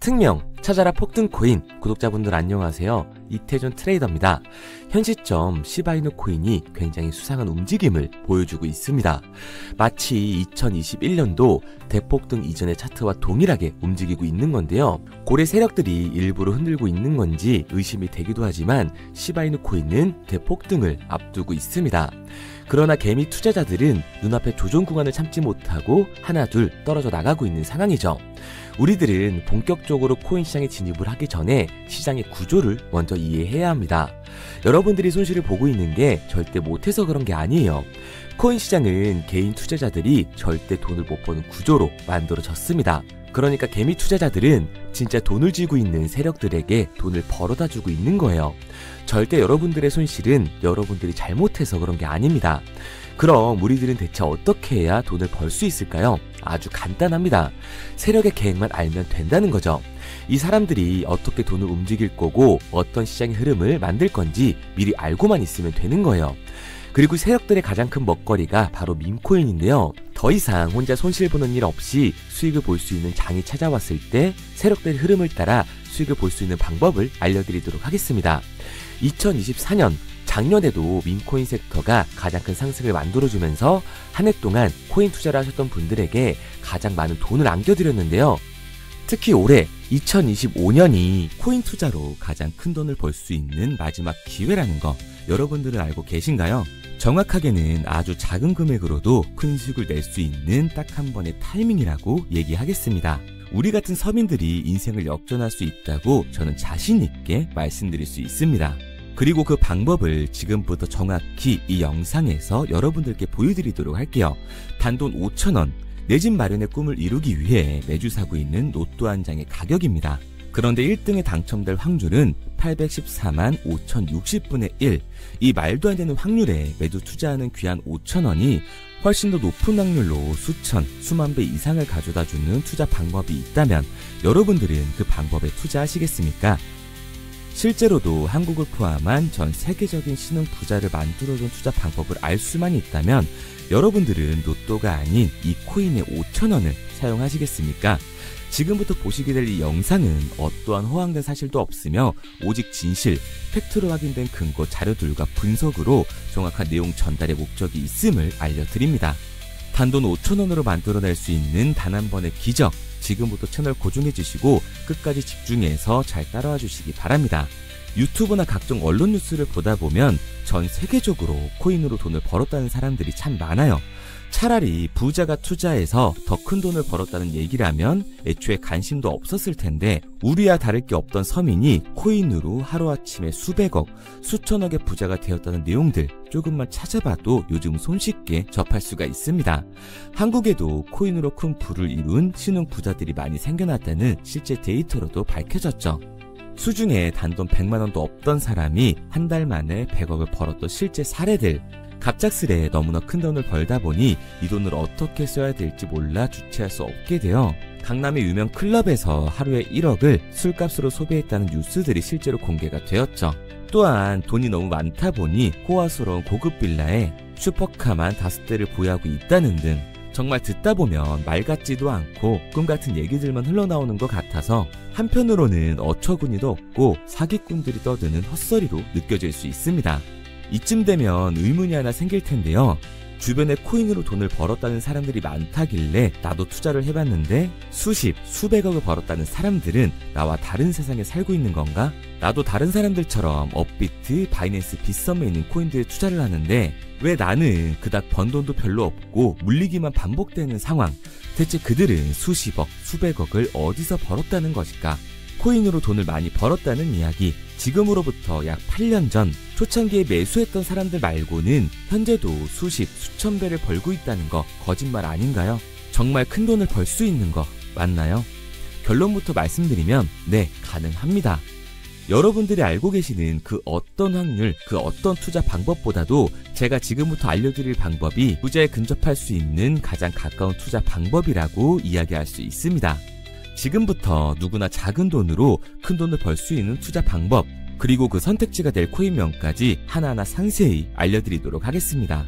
특명 찾아라 폭등 코인 구독자분들 안녕하세요. 이태준 트레이더입니다. 현 시점 시바이누 코인이 굉장히 수상한 움직임을 보여주고 있습니다. 마치 2021년도 대폭등 이전의 차트와 동일하게 움직이고 있는 건데요. 고래 세력들이 일부러 흔들고 있는 건지 의심이 되기도 하지만 시바이누 코인은 대폭등을 앞두고 있습니다. 그러나 개미 투자자들은 눈앞에 조정 구간을 참지 못하고 하나 둘 떨어져 나가고 있는 상황이죠. 우리들은 본격적으로 코인 시장에 진입을 하기 전에 시장의 구조를 먼저 이해해야 합니다. 여러분들이 손실을 보고 있는 게 절대 못해서 그런 게 아니에요. 코인 시장은 개인 투자자들이 절대 돈을 못 버는 구조로 만들어졌습니다. 그러니까 개미 투자자들은 진짜 돈을 쥐고 있는 세력들에게 돈을 벌어다 주고 있는 거예요. 절대 여러분들의 손실은 여러분들이 잘못해서 그런 게 아닙니다. 그럼 우리들은 대체 어떻게 해야 돈을 벌 수 있을까요? 아주 간단합니다. 세력의 계획만 알면 된다는 거죠. 이 사람들이 어떻게 돈을 움직일 거고 어떤 시장의 흐름을 만들 건지 미리 알고만 있으면 되는 거예요. 그리고 세력들의 가장 큰 먹거리가 바로 밈코인인데요. 더 이상 혼자 손실 보는 일 없이 수익을 볼 수 있는 장이 찾아왔을 때 세력들의 흐름을 따라 수익을 볼 수 있는 방법을 알려드리도록 하겠습니다. 2024년 작년에도 밈코인 섹터가 가장 큰 상승을 만들어주면서 한 해 동안 코인 투자를 하셨던 분들에게 가장 많은 돈을 안겨드렸는데요. 특히 올해 2025년이 코인 투자로 가장 큰 돈을 벌 수 있는 마지막 기회라는 거 여러분들은 알고 계신가요? 정확하게는 아주 작은 금액으로도 큰 수익을 낼 수 있는 딱 한 번의 타이밍이라고 얘기하겠습니다. 우리 같은 서민들이 인생을 역전할 수 있다고 저는 자신 있게 말씀드릴 수 있습니다. 그리고 그 방법을 지금부터 정확히 이 영상에서 여러분들께 보여드리도록 할게요. 단돈 5,000원, 내 집 마련의 꿈을 이루기 위해 매주 사고 있는 로또 한 장의 가격입니다. 그런데 1등에 당첨될 확률은 814만 5060분의 1. 이 말도 안 되는 확률에 매주 투자하는 귀한 5,000원이 훨씬 더 높은 확률로 수천, 수만 배 이상을 가져다주는 투자 방법이 있다면 여러분들은 그 방법에 투자하시겠습니까? 실제로도 한국을 포함한 전 세계적인 신흥 부자를 만들어준 투자 방법을 알 수만 있다면 여러분들은 로또가 아닌 이 코인의 5,000원을 사용하시겠습니까? 지금부터 보시게 될 이 영상은 어떠한 허황된 사실도 없으며 오직 진실, 팩트로 확인된 근거 자료들과 분석으로 정확한 내용 전달의 목적이 있음을 알려드립니다. 단돈 5,000원으로 만들어낼 수 있는 단 한 번의 기적, 지금부터 채널 고정해주시고 끝까지 집중해서 잘 따라와 주시기 바랍니다. 유튜브나 각종 언론 뉴스를 보다 보면 전 세계적으로 코인으로 돈을 벌었다는 사람들이 참 많아요. 차라리 부자가 투자해서 더 큰 돈을 벌었다는 얘기라면 애초에 관심도 없었을 텐데 우리와 다를 게 없던 서민이 코인으로 하루아침에 수백억, 수천억의 부자가 되었다는 내용들 조금만 찾아봐도 요즘 손쉽게 접할 수가 있습니다. 한국에도 코인으로 큰 부를 이룬 신흥 부자들이 많이 생겨났다는 실제 데이터로도 밝혀졌죠. 수중에 단돈 100만원도 없던 사람이 한 달 만에 100억을 벌었던 실제 사례들, 갑작스레 너무나 큰 돈을 벌다 보니 이 돈을 어떻게 써야 될지 몰라 주체할 수 없게 되어 강남의 유명 클럽에서 하루에 1억을 술값으로 소비했다는 뉴스들이 실제로 공개가 되었죠. 또한 돈이 너무 많다 보니 호화스러운 고급 빌라에 슈퍼카만 5대를 보유하고 있다는 등 정말 듣다 보면 말 같지도 않고 꿈 같은 얘기들만 흘러나오는 것 같아서 한편으로는 어처구니도 없고 사기꾼들이 떠드는 헛소리로 느껴질 수 있습니다. 이쯤 되면 의문이 하나 생길 텐데요. 주변에 코인으로 돈을 벌었다는 사람들이 많다길래 나도 투자를 해봤는데 수십, 수백억을 벌었다는 사람들은 나와 다른 세상에 살고 있는 건가? 나도 다른 사람들처럼 업비트, 바이낸스, 빗썸에 있는 코인들에 투자를 하는데 왜 나는 그닥 번 돈도 별로 없고 물리기만 반복되는 상황? 대체 그들은 수십억, 수백억을 어디서 벌었다는 것일까? 코인으로 돈을 많이 벌었다는 이야기, 지금으로부터 약 8년 전 초창기에 매수했던 사람들 말고는 현재도 수십, 수천 배를 벌고 있다는 거 거짓말 아닌가요? 정말 큰 돈을 벌 수 있는 거 맞나요? 결론부터 말씀드리면 네, 가능합니다. 여러분들이 알고 계시는 그 어떤 확률, 그 어떤 투자 방법보다도 제가 지금부터 알려드릴 방법이 부자에 근접할 수 있는 가장 가까운 투자 방법이라고 이야기할 수 있습니다. 지금부터 누구나 작은 돈으로 큰 돈을 벌 수 있는 투자 방법, 그리고 그 선택지가 될 코인명까지 하나하나 상세히 알려드리도록 하겠습니다.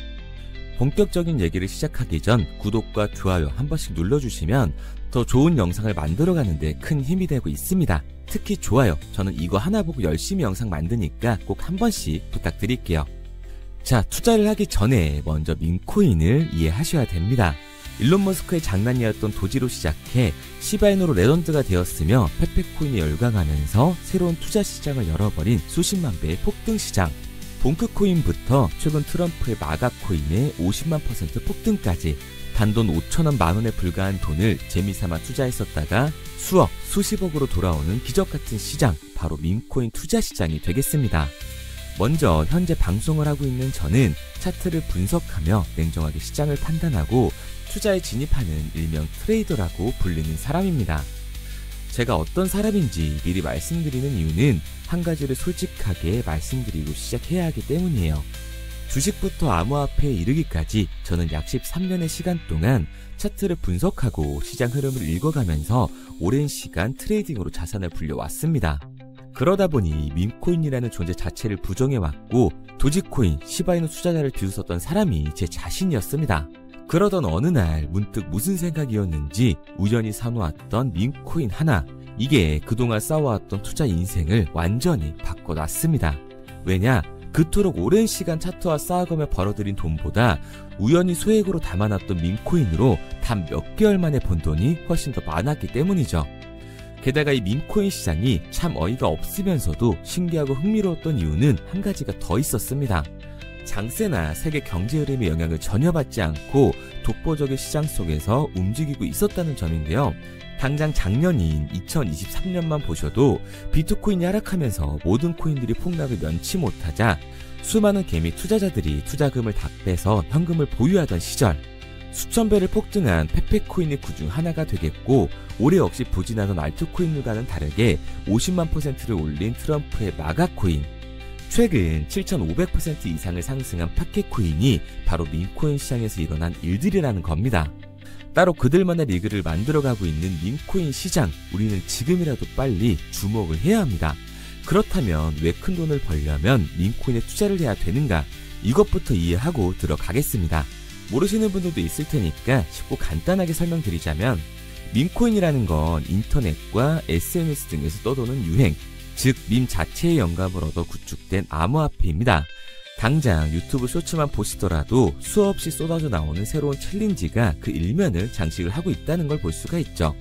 본격적인 얘기를 시작하기 전 구독과 좋아요 한 번씩 눌러주시면 더 좋은 영상을 만들어가는 데 큰 힘이 되고 있습니다. 특히 좋아요, 저는 이거 하나 보고 열심히 영상 만드니까 꼭 한 번씩 부탁드릴게요. 자, 투자를 하기 전에 먼저 민코인을 이해하셔야 됩니다. 일론 머스크의 장난이었던 도지로 시작해 시바이누로 레전드가 되었으며 페페코인에 열광하면서 새로운 투자 시장을 열어버린 수십만 배의 폭등 시장. 봉크코인부터 최근 트럼프의 마가코인의 50만 % 폭등까지 단돈 5천원 만원에 불과한 돈을 재미삼아 투자했었다가 수억, 수십억으로 돌아오는 기적같은 시장, 바로 민코인 투자 시장이 되겠습니다. 먼저 현재 방송을 하고 있는 저는 차트를 분석하며 냉정하게 시장을 판단하고 투자에 진입하는 일명 트레이더라고 불리는 사람입니다. 제가 어떤 사람인지 미리 말씀드리는 이유는 한 가지를 솔직하게 말씀드리고 시작해야 하기 때문이에요. 주식부터 암호화폐에 이르기까지 저는 약 13년의 시간 동안 차트를 분석하고 시장 흐름을 읽어가면서 오랜 시간 트레이딩으로 자산을 불려왔습니다. 그러다 보니 민코인이라는 존재 자체를 부정해왔고 도지코인, 시바이누 투자자를 비웃었던 사람이 제 자신이었습니다. 그러던 어느 날 문득 무슨 생각이었는지 우연히 사놓았던 민코인 하나, 이게 그동안 쌓아왔던 투자 인생을 완전히 바꿔놨습니다. 왜냐? 그토록 오랜 시간 차트와 쌓아가며 벌어들인 돈보다 우연히 소액으로 담아놨던 민코인으로 단 몇 개월 만에 번 돈이 훨씬 더 많았기 때문이죠. 게다가 이 민코인 시장이 참 어이가 없으면서도 신기하고 흥미로웠던 이유는 한 가지가 더 있었습니다. 장세나 세계 경제 흐름의 영향을 전혀 받지 않고 독보적인 시장 속에서 움직이고 있었다는 점인데요. 당장 작년인 2023년만 보셔도 비트코인이 하락하면서 모든 코인들이 폭락을 면치 못하자 수많은 개미 투자자들이 투자금을 다 빼서 현금을 보유하던 시절, 수천 배를 폭등한 페페코인이 그중 하나가 되겠고, 올해 역시 부진하던 알트코인들과는 다르게 50만 %를 올린 트럼프의 마가코인, 최근 7,500% 이상을 상승한 파케코인이 바로 민코인 시장에서 일어난 일들이라는 겁니다. 따로 그들만의 리그를 만들어가고 있는 민코인 시장, 우리는 지금이라도 빨리 주목을 해야 합니다. 그렇다면 왜 큰 돈을 벌려면 민코인에 투자를 해야 되는가? 이것부터 이해하고 들어가겠습니다. 모르시는 분들도 있을 테니까 쉽고 간단하게 설명드리자면, 민코인이라는 건 인터넷과 SNS 등에서 떠도는 유행, 즉 밈 자체의 영감을 얻어 구축된 암호화폐입니다. 당장 유튜브 쇼츠만 보시더라도 수없이 쏟아져 나오는 새로운 챌린지가 그 일면을 장식을 하고 있다는 걸 볼 수가 있죠.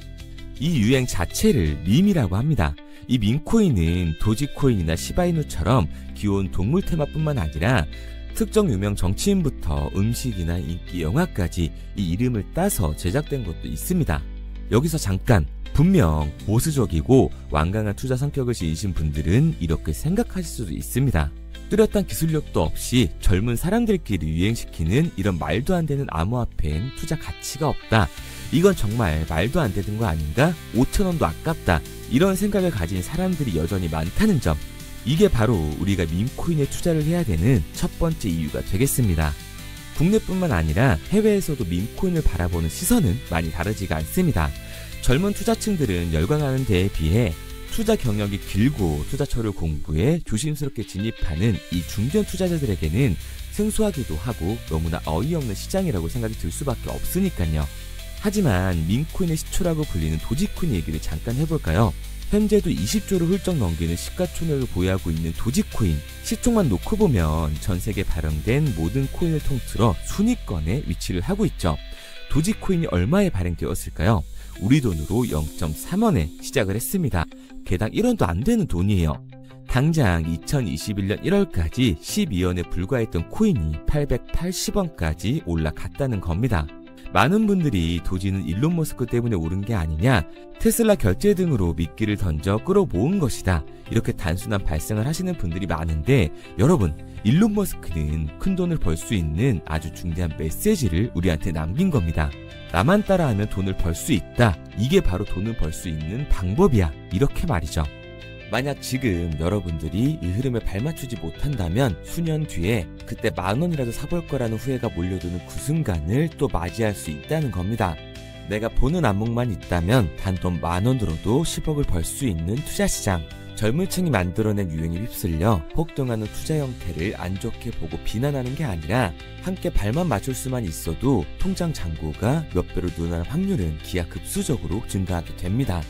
이 유행 자체를 밈이라고 합니다. 이 민코인은 도지코인이나 시바이누처럼 귀여운 동물 테마뿐만 아니라 특정 유명 정치인부터 음식이나 인기 영화까지 이 이름을 따서 제작된 것도 있습니다. 여기서 잠깐, 분명 보수적이고 완강한 투자 성격을 지니신 분들은 이렇게 생각하실 수도 있습니다. 뚜렷한 기술력도 없이 젊은 사람들끼리 유행시키는 이런 말도 안 되는 암호화폐엔 투자 가치가 없다. 이건 정말 말도 안 되는 거 아닌가? 5,000원도 아깝다. 이런 생각을 가진 사람들이 여전히 많다는 점. 이게 바로 우리가 민코인에 투자를 해야 되는 첫 번째 이유가 되겠습니다. 국내뿐만 아니라 해외에서도 민코인을 바라보는 시선은 많이 다르지가 않습니다. 젊은 투자층들은 열광하는 데에 비해 투자 경력이 길고 투자처를 공부해 조심스럽게 진입하는 이 중견 투자자들에게는 생소하기도 하고 너무나 어이없는 시장이라고 생각이 들 수밖에 없으니까요. 하지만 민코인의 시초라고 불리는 도지코인 얘기를 잠깐 해볼까요? 현재도 20조를 훌쩍 넘기는 시가총액을 보유하고 있는 도지코인, 시총만 놓고 보면 전 세계에 발행된 모든 코인을 통틀어 순위권에 위치를 하고 있죠. 도지코인이 얼마에 발행되었을까요? 우리 돈으로 0.3원에 시작을 했습니다. 개당 1원도 안 되는 돈이에요. 당장 2021년 1월까지 12원에 불과했던 코인이 880원까지 올라갔다는 겁니다. 많은 분들이 도지는 일론 머스크 때문에 오른 게 아니냐, 테슬라 결제 등으로 미끼를 던져 끌어모은 것이다, 이렇게 단순한 발상을 하시는 분들이 많은데, 여러분, 일론 머스크는 큰 돈을 벌 수 있는 아주 중대한 메시지를 우리한테 남긴 겁니다. 나만 따라하면 돈을 벌 수 있다. 이게 바로 돈을 벌 수 있는 방법이야. 이렇게 말이죠. 만약 지금 여러분들이 이 흐름에 발맞추지 못한다면 수년 뒤에 그때 10,000원이라도 사볼 거라는 후회가 몰려드는 그 순간을 또 맞이할 수 있다는 겁니다. 내가 보는 안목만 있다면 단돈 10,000원으로도 10억을 벌 수 있는 투자시장. 젊은 층이 만들어낸 유행에 휩쓸려 폭등하는 투자 형태를 안 좋게 보고 비난하는 게 아니라 함께 발만 맞출 수만 있어도 통장 잔고가 몇 배로 늘어날 확률은 기하급수적으로 증가하게 됩니다.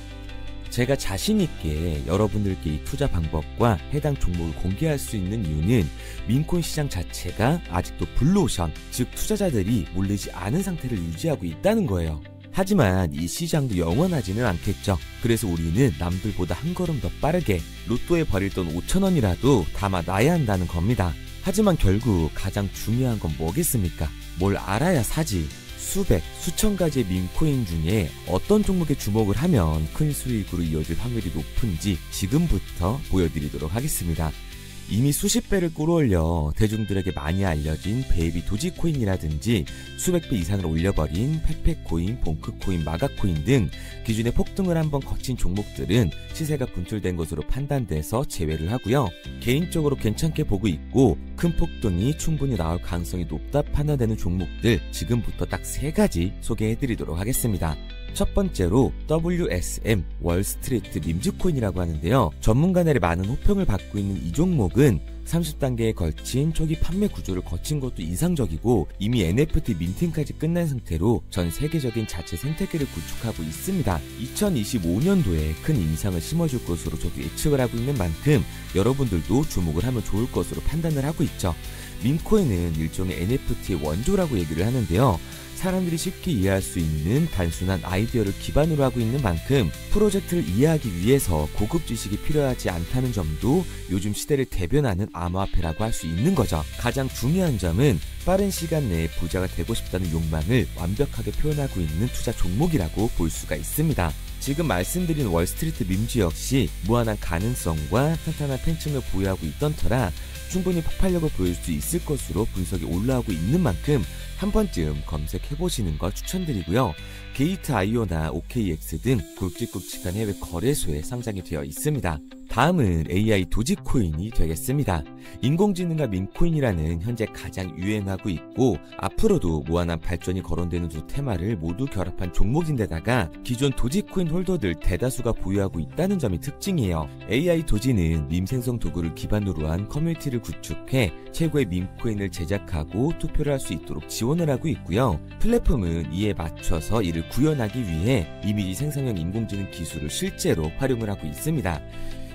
제가 자신있게 여러분들께 이 투자 방법과 해당 종목을 공개할 수 있는 이유는 민코인 시장 자체가 아직도 블루오션, 즉 투자자들이 몰리지 않은 상태를 유지하고 있다는 거예요. 하지만 이 시장도 영원하지는 않겠죠. 그래서 우리는 남들보다 한 걸음 더 빠르게 로또에 버릴 돈 5,000원이라도 담아놔야 한다는 겁니다. 하지만 결국 가장 중요한 건 뭐겠습니까? 뭘 알아야 사지. 수백, 수천 가지의 민코인 중에 어떤 종목에 주목을 하면 큰 수익으로 이어질 확률이 높은지 지금부터 보여드리도록 하겠습니다. 이미 수십 배를 끌어올려 대중들에게 많이 알려진 베이비 도지코인이라든지 수백 배 이상을 올려버린 페페코인, 봉크코인, 마가코인 등 기존에 폭등을 한번 거친 종목들은 시세가 분출된 것으로 판단돼서 제외를 하고요. 개인적으로 괜찮게 보고 있고 큰 폭등이 충분히 나올 가능성이 높다 판단되는 종목들 지금부터 딱 3가지 소개해드리도록 하겠습니다. 첫 번째로 WSM 월스트리트 밈즈코인이라고 하는데요. 전문가들의 많은 호평을 받고 있는 이 종목은 30단계에 걸친 초기 판매 구조를 거친 것도 인상적이고 이미 NFT 민팅까지 끝난 상태로 전 세계적인 자체 생태계를 구축하고 있습니다. 2025년도에 큰 인상을 심어줄 것으로 저도 예측을 하고 있는 만큼 여러분들도 주목을 하면 좋을 것으로 판단을 하고 있죠. 밈코인은 일종의 NFT의 원조라고 얘기를 하는데요. 사람들이 쉽게 이해할 수 있는 단순한 아이디어를 기반으로 하고 있는 만큼 프로젝트를 이해하기 위해서 고급 지식이 필요하지 않다는 점도 요즘 시대를 대변하는 암호화폐라고 할 수 있는 거죠. 가장 중요한 점은 빠른 시간 내에 부자가 되고 싶다는 욕망을 완벽하게 표현하고 있는 투자 종목이라고 볼 수가 있습니다. 지금 말씀드린 월스트리트 밈즈 역시 무한한 가능성과 탄탄한 팬층을 보유하고 있던 터라 충분히 폭발력을 보일 수 있을 것으로 분석이 올라오고 있는 만큼 한 번쯤 검색해보시는 걸 추천드리고요. 게이트.io나 OKX 등 굵직굵직한 해외 거래소에 상장이 되어 있습니다. 다음은 AI 도지코인이 되겠습니다. 인공지능과 민코인이라는 현재 가장 유행하고 있고 앞으로도 무한한 발전이 거론되는 두 테마를 모두 결합한 종목인데다가 기존 도지코인 홀더들 대다수가 보유하고 있다는 점이 특징이에요. AI 도지는 밈 생성 도구를 기반으로 한 커뮤니티를 구축해 최고의 밈코인을 제작하고 투표를 할 수 있도록 지원을 하고 있고요. 플랫폼은 이에 맞춰서 이를 구현하기 위해 이미지 생성형 인공지능 기술을 실제로 활용을 하고 있습니다.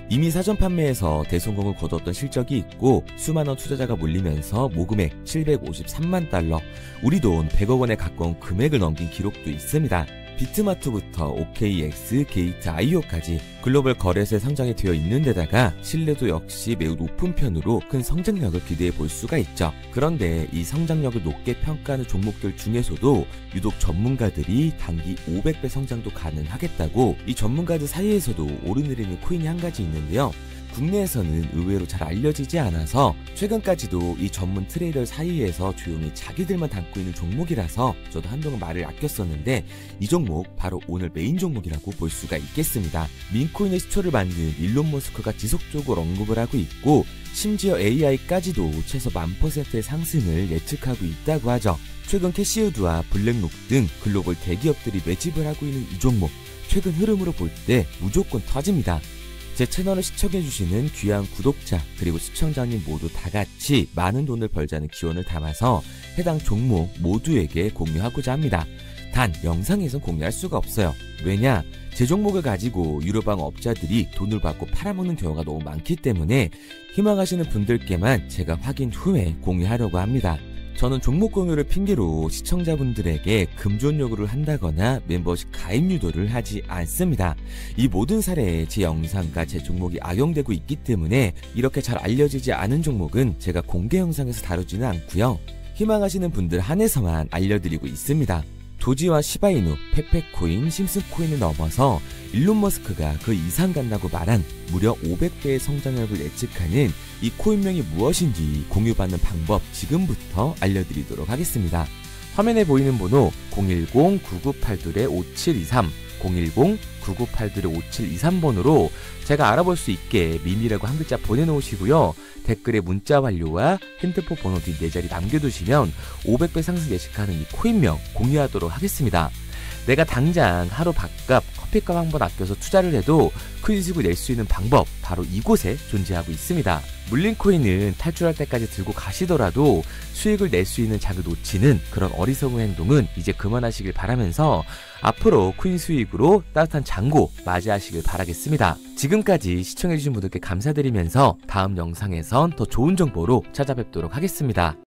이미 사전 판매에서 대성공을 거뒀던 실적이 있고 수만원 투자자가 몰리면서 모금액 753만 달러, 우리 돈 100억 원에 가까운 금액을 넘긴 기록도 있습니다. 비트마트부터 OKX, 게이트.io까지 글로벌 거래소에 상장이 되어 있는 데다가 신뢰도 역시 매우 높은 편으로 큰 성장력을 기대해 볼 수가 있죠. 그런데 이 성장력을 높게 평가하는 종목들 중에서도 유독 전문가들이 단기 500배 성장도 가능하겠다고 이 전문가들 사이에서도 오르내리는 코인이 한 가지 있는데요. 국내에서는 의외로 잘 알려지지 않아서 최근까지도 이 전문 트레이더 사이에서 조용히 자기들만 담고 있는 종목이라서 저도 한동안 말을 아꼈었는데 이 종목 바로 오늘 메인 종목이라고 볼 수가 있겠습니다. 민코인의 시초를 만든 일론 머스크가 지속적으로 언급을 하고 있고 심지어 AI까지도 최소 10,000%의 상승을 예측하고 있다고 하죠. 최근 캐시우드와 블랙록 등 글로벌 대기업들이 매집을 하고 있는 이 종목 최근 흐름으로 볼 때 무조건 터집니다. 제 채널을 시청해주시는 귀한 구독자 그리고 시청자님 모두 다같이 많은 돈을 벌자는 기원을 담아서 해당 종목 모두에게 공유하고자 합니다. 단 영상에선 공유할 수가 없어요. 왜냐? 제 종목을 가지고 유료방 업자들이 돈을 받고 팔아먹는 경우가 너무 많기 때문에 희망하시는 분들께만 제가 확인 후에 공유하려고 합니다. 저는 종목 공유를 핑계로 시청자분들에게 금전 요구를 한다거나 멤버십 가입 유도를 하지 않습니다. 이 모든 사례에 제 영상과 제 종목이 악용되고 있기 때문에 이렇게 잘 알려지지 않은 종목은 제가 공개 영상에서 다루지는 않고요. 희망하시는 분들 한해서만 알려드리고 있습니다. 도지와 시바이누, 페페코인, 심슨코인을 넘어서 일론 머스크가 그 이상 간다고 말한 무려 500배의 성장력을 예측하는 이 코인명이 무엇인지 공유받는 방법 지금부터 알려드리도록 하겠습니다. 화면에 보이는 번호 010-9982-5723 010-9982-5723번으로 제가 알아볼 수 있게 미미라고 한 글자 보내놓으시고요. 댓글에 문자 완료와 핸드폰 번호 뒤 4자리 남겨두시면 500배 상승 예측하는 이 코인명 공유하도록 하겠습니다. 내가 당장 하루 밥값, 커피값 한 번 아껴서 투자를 해도 큰 수익을 낼 수 있는 방법, 바로 이곳에 존재하고 있습니다. 물린 코인은 탈출할 때까지 들고 가시더라도 수익을 낼 수 있는 장을 놓치는 그런 어리석은 행동은 이제 그만하시길 바라면서 앞으로 코인 수익으로 따뜻한 잔고 맞이하시길 바라겠습니다. 지금까지 시청해주신 분들께 감사드리면서 다음 영상에선 더 좋은 정보로 찾아뵙도록 하겠습니다.